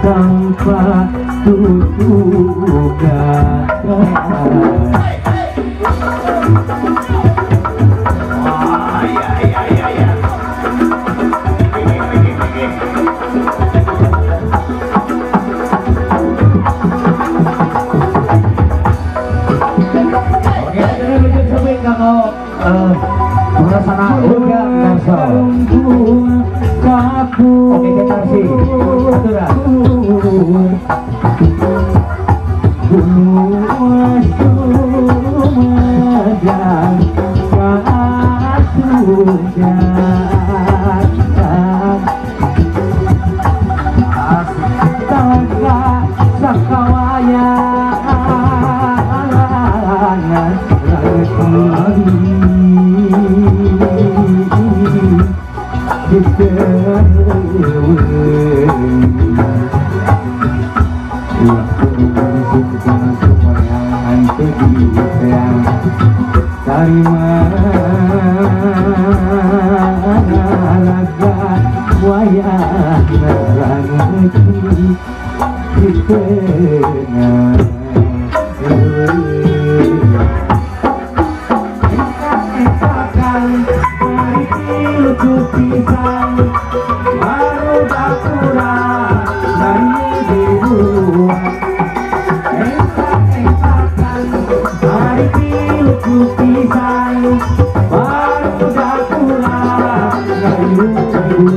tanpa duga. Oke, kita sih dari mana wayah nerangeti di tengah ekakan mari lucu pisang baru dakura dari dibuat ekakan mari lucu pisang baru dakura dari dibuat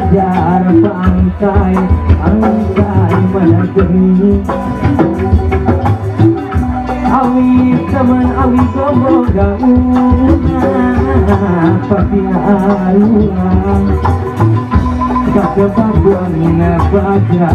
ajar pantai menegeri awi teman awi gombong gauna pasti aluang kebaguan baca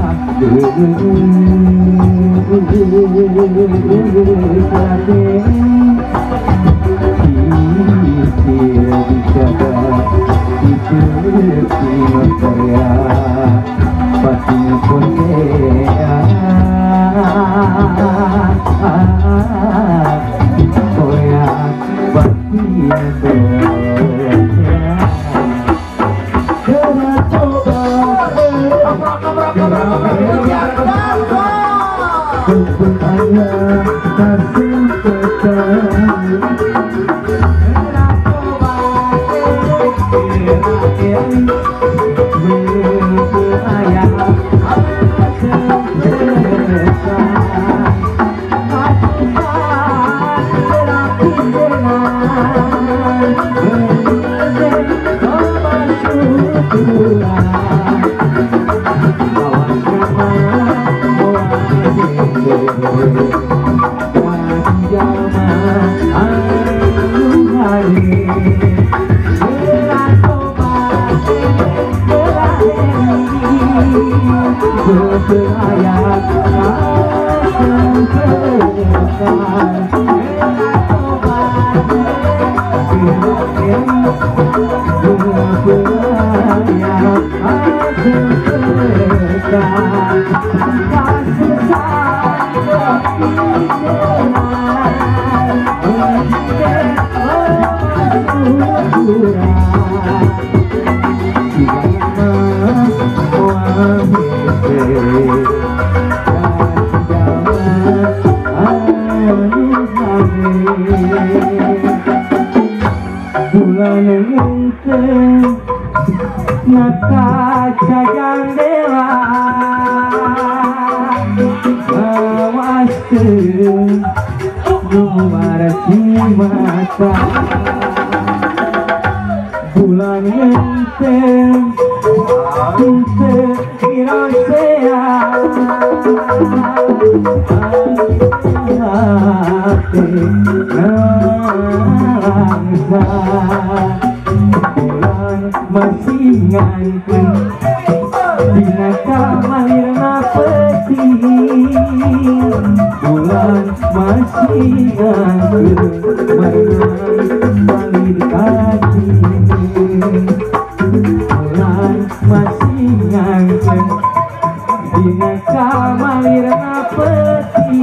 kaca jendela awaskeun luar cimata bulan henteu henteu irosea hati nangsa bulan masih ngantun dina kamalirna peti bulan masih ngantun mainan palir kaki bulan masih ngantun dina kamalirna peti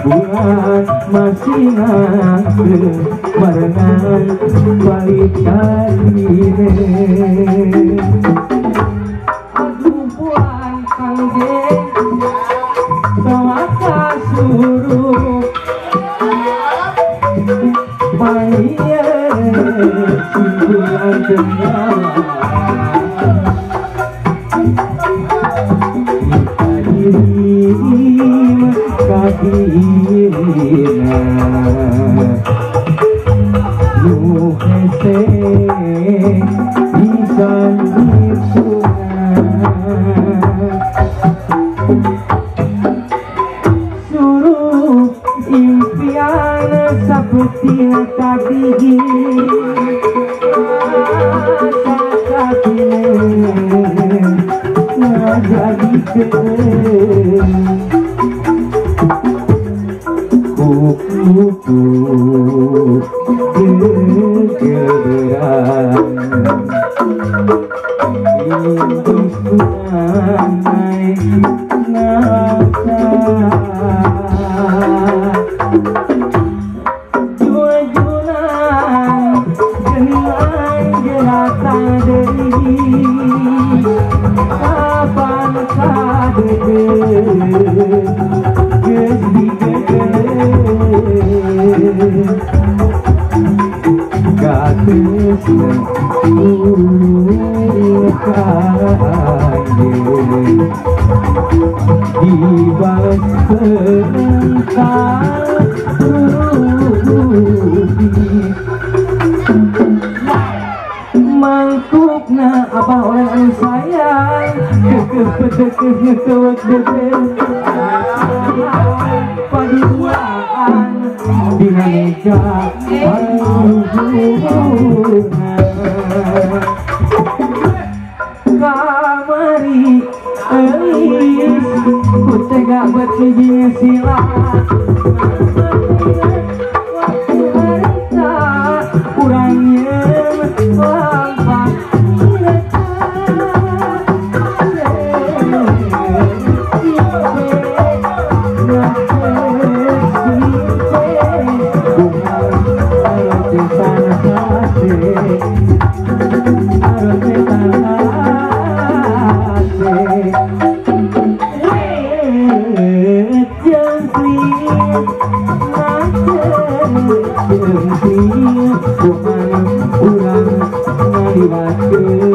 bulan masih ngantun barengan balik kaki aduh bulan kangge bawa kasuruh bayar simpulan jendela diriim kadirina lu hese pisan suruh impian seperti tadi jadi kuku kegeran indusunan naik nasa jujuran dengan jeratan deri kapan kadede geus digede gatesna kangge dibales sebentar mangkukna apa orang anu sayang kekeh ngekewek dedeh paduaan dina meja kamari euis ku tega bet hiji sila harita urang yeun lampat urang ngaliwatkeun